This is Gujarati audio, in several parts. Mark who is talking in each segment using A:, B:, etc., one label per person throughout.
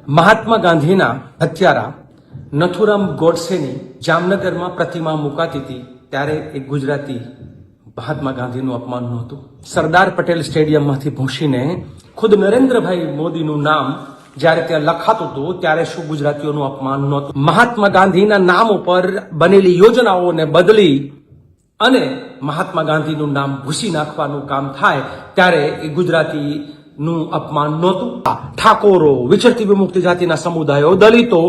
A: મહાત્મા ગાંધીના હત્યારા નથુરામ ગોડસેની જામનગરમાં પ્રતિમા મુકાતી હતી ત્યારે એક ગુજરાતી મહાત્મા ગાંધીનું અપમાન નહોતું. સરદાર પટેલ સ્ટેડિયમમાંથી ભૂંસીને ખુદ નરેન્દ્રભાઈ મોદીનું નામ જ્યારે ત્યાં લખાતું હતું ત્યારે શું ગુજરાતીઓનું અપમાન નહોતું? મહાત્મા ગાંધીના નામ ઉપર બનેલી યોજનાઓને બદલી અને મહાત્મા ગાંધીનું નામ ભૂસી નાખવાનું કામ થાય ત્યારે એ ગુજરાતીનું અપમાન નહોતું. ઠાકોરો, વિચરતી વિમુક્ત જાતિના સમુદાયો, દલિતો,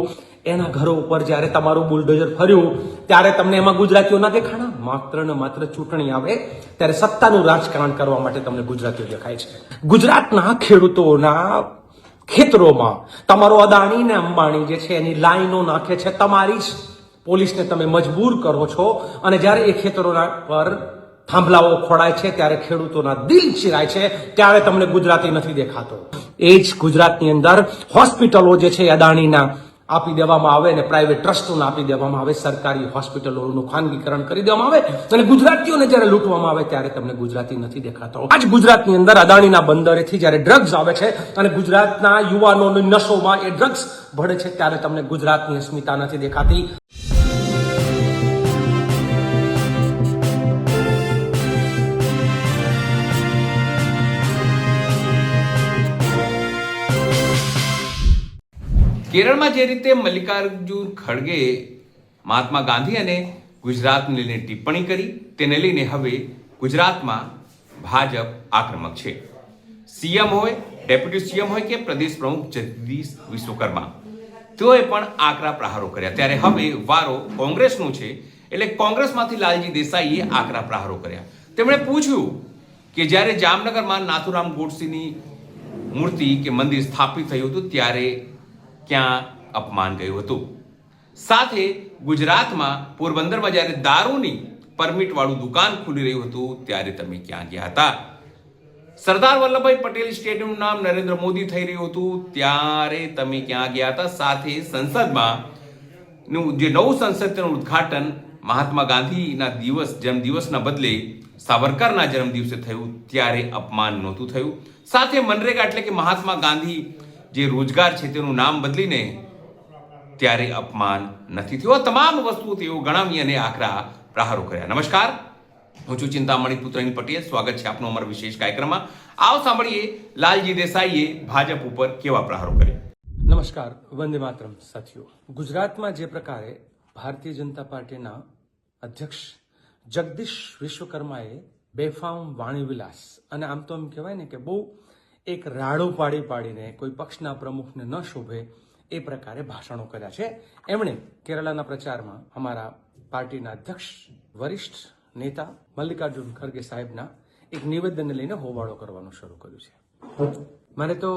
A: એના ઘરો ઉપર જ્યારે તમારું બુલડોઝર ફર્યું ત્યારે તમને એમાં ગુજરાતીઓ ના દેખાણા? માત્ર ને માત્ર ચૂંટણી આવે ત્યારે સત્તાનું રાજકારણ કરવા માટે તમને ગુજરાતીઓ દેખાય છે. ગુજરાતના ખેડૂતોના ખેતરોમાં તમારો અદાણી ને અંબાણી જે છે એની લાઈનો નાખે છે. તમારી જ પોલીસને તમે મજબૂર કરો છો અને જ્યારે એ ખેતરોના પર થાંભલાઓ ખોડાય છે ત્યારે ખેડૂતોના દિલ ચીરાય છે ત્યારે તમને ગુજરાતી નથી દેખાતો. એ જ ગુજરાતની અંદર હોસ્પિટલો જે છે અદાણીના આપી દેવામાં આવે અને પ્રાઇવેટ ટ્રસ્ટોને આપી દેવામાં આવે, સરકારી હોસ્પિટલોનું ખાનગીકરણ કરી દેવામાં આવે અને ગુજરાતીઓને જ્યારે લૂંટવામાં આવે ત્યારે તમને ગુજરાતી નથી દેખાતો. આજ ગુજરાતની અંદર અદાણીના બંદરેથી જ્યારે ડ્રગ્સ આવે છે અને ગુજરાતના યુવાનોની નશોમાં એ ડ્રગ્સ ભળે છે ત્યારે તમને ગુજરાતની અસ્મિતા નથી દેખાતી.
B: કેરળમાં જે રીતે મલ્લિકાર્જુન ખડગે મહાત્મા ગાંધી અને ગુજરાતને લઈને ટિપ્પણી કરી તેને લઈને હવે ગુજરાતમાં ભાજપ આક્રમક છે. સીએમ હોય, ડેપ્યુટી સીએમ હોય કે પ્રદેશ પ્રમુખ જગદીશ વિશ્વકર્મા, તેઓએ પણ આકરા પ્રહારો કર્યા. ત્યારે હવે વારો કોંગ્રેસનું છે, એટલે કોંગ્રેસમાંથી લાલજી દેસાઈએ આકરા પ્રહારો કર્યા. તેમણે પૂછ્યું કે જ્યારે જામનગરમાં નાથુરામ ગોડસેની મૂર્તિ કે મંદિર સ્થાપિત થયું હતું ત્યારે ક્યાં અપમાન ગયું હતું? સાથે ગુજરાતમાં પોરબંદરમાં જ્યારે દારૂની પરમિટ વાળું દુકાન ખુલી રહ્યું હતું ત્યારે તમે ક્યાં ગયા હતા? સરદાર વલ્લભભાઈ પટેલ સ્ટેડિયમનું નામ નરેન્દ્ર મોદી થઈ રહ્યું હતું ત્યારે તમે ક્યાં ગયા હતા? સાથે સંસદમાં જે નવું સંસદનું ઉદ્ઘાટન મહાત્મા ગાંધીના જન્મદિવસના બદલે સાવરકરના જન્મદિવસે થયું ત્યારે અપમાન નહોતું થયું. સાથે મનરેગા એટલે કે મહાત્મા ગાંધી જે રોજગાર છે તેનું નામ બદલીને ત્યારે અપમાન નથી થયું. તમામ વસ્તુઓ તેઓ ગણાવી અને આકરા પ્રહારો કર્યા. નમસ્કાર, હું છું ચિંતામણી પુત્રની પટેલ. સ્વાગત છે આપનો અમારા વિશેષ કાર્યક્રમમાં. આવો સાંભળીએ લાલજી દેસાઈએ ભાજપ ઉપર કેવા પ્રહારો કર્યા.
A: નમસ્કાર, વંદે માતરમ સાથીઓ. ગુજરાતમાં જે પ્રકારે ભારતીય જનતા પાર્ટીના અધ્યક્ષ જગદીશ વિશ્વકર્માએ બેફામ વાણી વિલાસ અને આમ તો એમ કહેવાય ને કે બહુ એક રાડો પાડીને કોઈ પક્ષના પ્રમુખને ન શોભે એ પ્રકારે ભાષણો કર્યા છે. એમણે કેરળના પ્રચારમાં અમારા પાર્ટીના અધ્યક્ષ વરિષ્ઠ નેતા મલ્લિકાર્જુન ખડગે સાહેબના એક નિવેદનને લઈને હોબાળો કરવાનું શરૂ કર્યું છે. મારે તો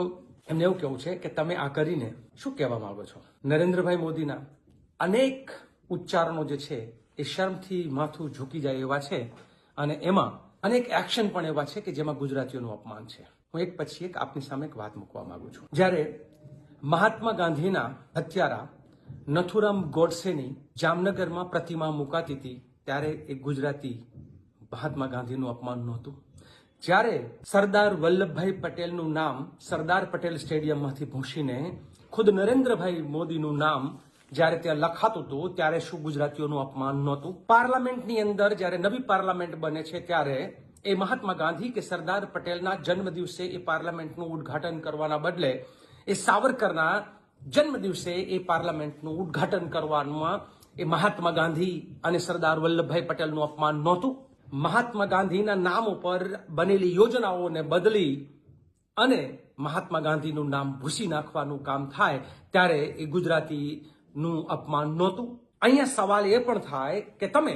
A: એમને એવું કહેવું છે કે તમે આ કરીને શું કહેવા માંગો છો? નરેન્દ્રભાઈ મોદીના અનેક ઉચ્ચારણો જે છે એ શર્મથી માથું ઝૂકી જાય એવા છે અને એમાં અનેક એક્શન પણ એવા છે કે જેમાં ગુજરાતીઓનું અપમાન છે. હું એક પછી એક આપની સામે એક વાત મૂકવા માંગુ છું. જ્યારે મહાત્મા ગાંધીના હત્યારા નથુરામ ગોડસેની જામનગરમાં પ્રતિમા મુકાતી હતી ત્યારે એક ગુજરાતી મહાત્મા ગાંધીનું અપમાન નહોતું. જ્યારે સરદાર વલ્લભભાઈ પટેલનું નામ સરદાર પટેલ સ્ટેડિયમમાંથી ભૂંસીને ખુદ નરેન્દ્રભાઈ મોદીનું નામ જ્યારે ત્યાં લખાતું હતું ત્યારે શું ગુજરાતીઓનું અપમાન નહોતું? પાર્લામેન્ટની અંદર જ્યારે નવી પાર્લામેન્ટ બને છે ત્યારે એ મહાત્મા ગાંધી કે સરદાર પટેલના જન્મ દિવસે એ પાર્લામેન્ટનું ઉદ્ઘાટન કરવાના બદલે એ સાવરકરના જન્મ દિવસે એ પાર્લામેન્ટનું ઉદ્ઘાટન કરવામાં એ મહાત્મા ગાંધી અને સરદાર વલ્લભભાઈ પટેલનું અપમાન નહોતું? મહાત્મા ગાંધીના નામ ઉપર બનેલી યોજનાઓને બદલી અને મહાત્મા ગાંધીનું નામ ભૂસી નાખવાનું કામ થાય ત્યારે એ ગુજરાતીનું અપમાન નહોતું? અહીંયા સવાલ એ પણ થાય કે તમે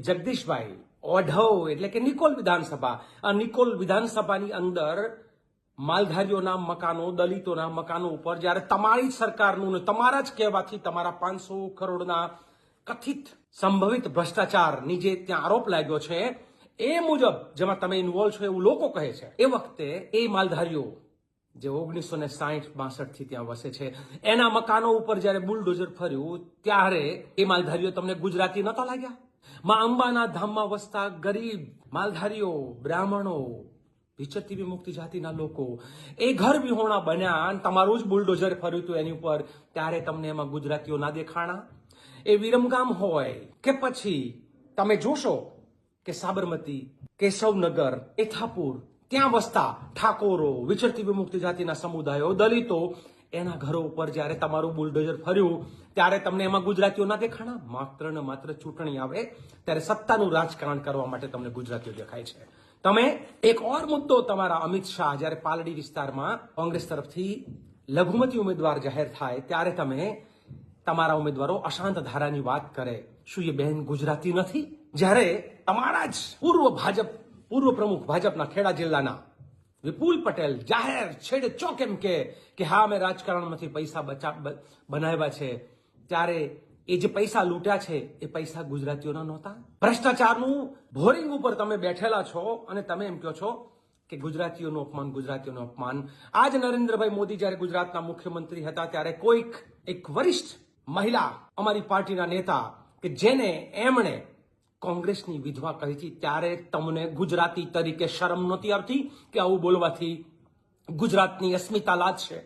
A: જગદીશભાઈ ઓઢવ એટલે કે નિકોલ વિધાનસભા, આ નિકોલ વિધાનસભાની અંદર માલધારીઓના મકાનો, દલિતોના મકાનો ઉપર જ્યારે તમારી સરકારનું ને તમારા જ કહેવાથી તમારા 500 કરોડના કથિત સંભવિત ભ્રષ્ટાચારની જે ત્યાં આરોપ લાગ્યો છે એ મુજબ જેમાં તમે ઇન્વોલ્વ છો એવું લોકો કહે છે, એ વખતે એ માલધારીઓ જે 1960-62 થી ત્યાં વસે છે એના મકાનો ઉપર જ્યારે બુલડોઝર ફર્યું ત્યારે એ માલધારીઓ તમને ગુજરાતી નહોતા લાગ્યા? માં અંબાના ધામમાં વસતા ગરીબ માલધારીઓ, બ્રાહ્મણો, વિચરતી વિમુક્તિ જાતિના લોકો એ ઘર વિહોણા બન્યા અને તમારું જ બુલડોઝર ફર્યું હતું એની ઉપર, ત્યારે તમને એમાં ગુજરાતીઓ ના દેખાણા? એ વિરમગામ હોય કે પછી તમે જોશો કે સાબરમતી, કેશવનગર, એથાપુર, ત્યાં વસતા ઠાકોરો, વિચરતી વિમુક્તિ જાતિના સમુદાયો, દલિતો, એના ઘરો ઉપર જ્યારે તમારું બુલડોઝર ફર્યું ત્યારે તમને એમાં ગુજરાતીઓ ના દેખાણા? માત્ર ને માત્ર ચૂંટણી આવે ત્યારે સત્તાનું રાજકારણ કરવા માટે તમને ગુજરાતીઓ દેખાય છે. તમે એક ઓર મુદ્દો, તમારા અમિત શાહ જ્યારે પાલડી વિસ્તારમાં કોંગ્રેસ તરફથી લઘુમતી ઉમેદવાર જાહેર થાય ત્યારે તમે તમારા ઉમેદવારો અશાંત ધારાની વાત કરે. શું એ બહેન ગુજરાતી નથી? જ્યારે તમારા જ પૂર્વ પ્રમુખ ભાજપના ખેડા જિલ્લાના વિપુલ પટેલ જાહેર છેડે ચોક એમ કે હા મેં રાજકારણમાંથી પૈસા બનાવ્યા છે, ત્યારે એ જે પૈસા લૂંટ્યા છે એ પૈસા ગુજરાતીઓના નહોતા? ભ્રષ્ટાચારનું ભોરિંગ ઉપર તમે બેઠેલા છો અને તમે એમ કહો છો કે ગુજરાતીઓનું અપમાન. આજ નરેન્દ્રભાઈ મોદી જ્યારે ગુજરાતના મુખ્યમંત્રી હતા ત્યારે કોઈક એક વરિષ્ઠ મહિલા, અમારી પાર્ટીના નેતા, કે જેને એમણે કોંગ્રેસની વિધવા કહી હતી, ત્યારે તમને ગુજરાતી તરીકે શરમ નહોતી આવતી કે આવું બોલવાથી ગુજરાતની અસ્મિતા લાજશે?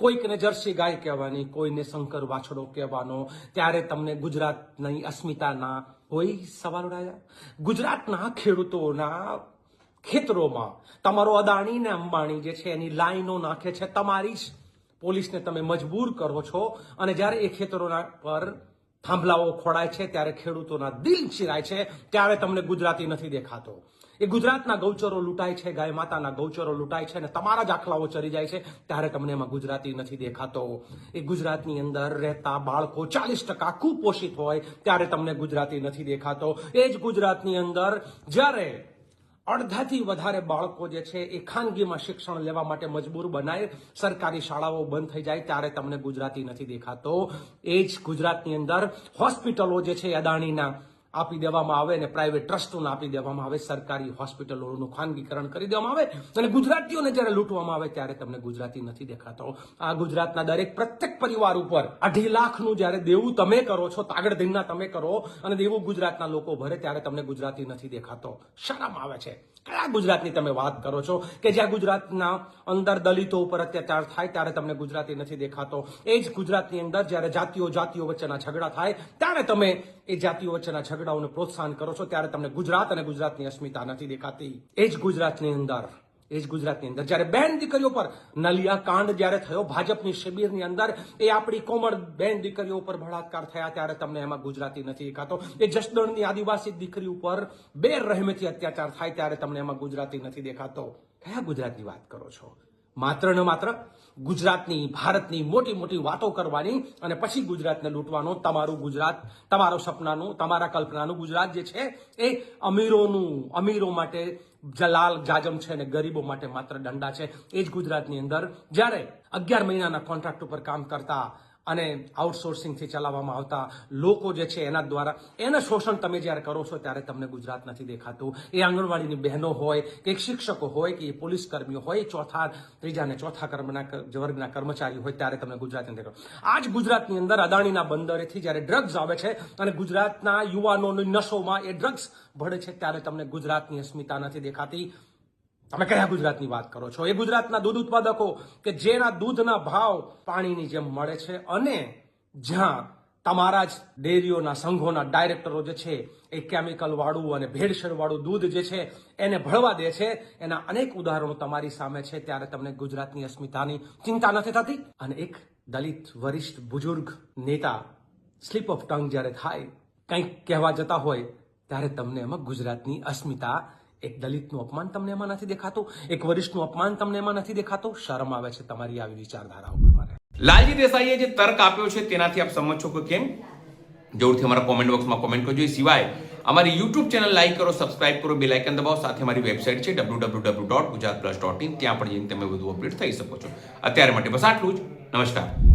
A: કોઈકને જર્સી ગાય કહેવાની, કોઈને શંકર વાછડો કહેવાનો, ત્યારે તમને ગુજરાતની અસ્મિતાના કોઈ સવાલ ઉઠાયા? ગુજરાતના ખેડૂતોના ખેતરોમાં તમારો અદાણી ને અંબાણી જે છે એની લાઈનો નાખે છે, તમારી જ પોલીસને તમે મજબૂર કરો છો, અને જ્યારે એ ખેતરોના પર થાંભલાઓ ખોડાય છે ત્યારે ખેડૂતોના દિલ ચીરાય છે, ત્યારે તમને ગુજરાતી નથી દેખાતો. એ ગુજરાતના ગૌચરો લૂંટાય છે, ગાય માતાના ગૌચરો લૂંટાય છે અને તમારા જ આખલાઓ ચરી જાય છે, ત્યારે તમને એમાં ગુજરાતી નથી દેખાતો. એ ગુજરાતની અંદર રહેતા બાળકો 40% કુપોષિત હોય ત્યારે તમને ગુજરાતી નથી દેખાતો. એ જ ગુજરાતની અંદર જ્યારે અડધાથી વધારે બાળકો જે છે એ ખાનગીમાં શિક્ષણ લેવા માટે મજબૂર બનાય, સરકારી શાળાઓ બંધ થઈ જાય, ત્યારે તમને ગુજરાતી નથી દેખાતો. એ જ ગુજરાતની અંદર હોસ્પિટલો જે છે અદાણીના આપી દેવામાં આવે અને પ્રાઇવેટ ટ્રસ્ટોને આપી દેવામાં આવે, સરકારી હોસ્પિટલોનું ખાનગીકરણ કરી દેવામાં આવે અને ગુજરાતીઓને જ્યારે લૂંટવામાં આવે ત્યારે તમને ગુજરાતી નથી દેખાતો. આ ગુજરાતના પ્રત્યેક પરિવાર ઉપર 2.5 લાખનું જ્યારે દેવું તમે કરો છો, તાગડ ધીના તમે કરો અને દેવું ગુજરાતના લોકો ભરે, ત્યારે તમને ગુજરાતી નથી દેખાતો. શરમ આવે છે. કયા ગુજરાતની તમે વાત કરો છો કે જ્યાં ગુજરાતના અંદર દલિતો ઉપર અત્યાચાર થાય ત્યારે તમને ગુજરાતી નથી દેખાતો? એ જ ગુજરાતની અંદર જ્યારે જાતિઓ વચ્ચેના ઝઘડા થાય ત્યારે તમે એ જાતિઓ વચ્ચેના ઝઘડાઓને પ્રોત્સાહન કરો છો, ત્યારે તમને ગુજરાત અને ગુજરાતની અસ્મિતા નથી દેખાતી. એ જ ગુજરાતની અંદર જ્યારે બહેન દીકરીઓ પર નલિયા કાંડ જ્યારે થયો ભાજપની શિબિરની અંદર, એ આપણી કોમળ બહેન દીકરીઓ ઉપર બળાત્કાર થયા, ત્યારે તમને એમાં ગુજરાતી નથી દેખાતો. એ જસદણની આદિવાસી દીકરી ઉપર બેરહેમીથી અત્યાચાર થાય ત્યારે તમને એમાં ગુજરાતી નથી દેખાતો. કયા ગુજરાતની વાત કરો છો? માત્ર ને માત્ર ગુજરાતની, ભારતની મોટી મોટી વાતો કરવાની અને પછી ગુજરાતને લૂંટવાનો તમારું ગુજરાત, તમારો સપનાનું, તમારા કલ્પનાનું ગુજરાત જે છે એ અમીરો માટે જલાલ જાજમ છે અને ગરીબો માટે માત્ર દંડા છે. એ જ ગુજરાતની અંદર જ્યારે 11 મહિનાના કોન્ટ્રાક્ટ ઉપર કામ કરતા અને આઉટસોર્સિંગથી ચલાવવામાં આવતા લોકો જે છે એના દ્વારા એના શોષણ તમે જ્યારે કરો છો ત્યારે તમને ગુજરાત નથી દેખાતું. એ આંગણવાડીની બહેનો હોય કે શિક્ષકો હોય કે પોલીસ કર્મીઓ હોય, ત્રીજા અને ચોથા વર્ગના કર્મચારીઓ હોય, ત્યારે તમને ગુજરાત નથી દેખાતું. આ જ ગુજરાતની અંદર અદાણીના બંદરેથી જ્યારે ડ્રગ્સ આવે છે અને ગુજરાતના યુવાનોની નશોમાં એ ડ્રગ્સ ભળે છે, ત્યારે તમને ગુજરાતની અસ્મિતા નથી દેખાતી. તમે કયા ગુજરાતની વાત કરો છો? એ ગુજરાતના દૂધ ઉત્પાદકો કે જેના દૂધના ભાવ પાણીની જેમ મળે છે અને જ્યાં તમારા જ ડેરીઓના સંઘોના ડાયરેક્ટરો જે છે એ કેમિકલ વાળું અને ભેળસેળ વાળું દૂધ જે છે એને ભળવા દે છે, એના અનેક ઉદાહરણો તમારી સામે છે, ત્યારે તમને ગુજરાતની અસ્મિતાની ચિંતા નથી થતી. અને એક દલિત વરિષ્ઠ બુજુર્ગ નેતા સ્લીપ ઓફ ટંગ જ્યારે થાય, કંઈક કહેવા જતા હોય, ત્યારે તમને એમાં ગુજરાતની અસ્મિતા, એક દલિતનું અપમાન તમને એમાં નથી દેખાતું, એક વરિષ્ઠનું અપમાન તમને એમાં નથી દેખાતું. શરમ આવે છે તમારી આવી વિચારધારાઓ પર. મને
B: લાલજી દેસાઈએ જે તર્ક આપ્યો છે તેનાથી આપ સમજ છો કે કેમ? જરૂરથી અમારા કોમેન્ટ બોક્સમાં કોમેન્ટ કરજો. એ સિવાય અમારી યુટ્યુબ ચેનલ લાઈક કરો, સબસ્ક્રાઇબ કરો, બેલ આઇકન દબાવો. સાથે અમારી વેબસાઇટ છે www.gujaratplus.in, ત્યાં પણ જઈને તમે વધુ અપડેટ થઈ શકો છો. અત્યારે માટે બસ આટલું જ. નમસ્કાર.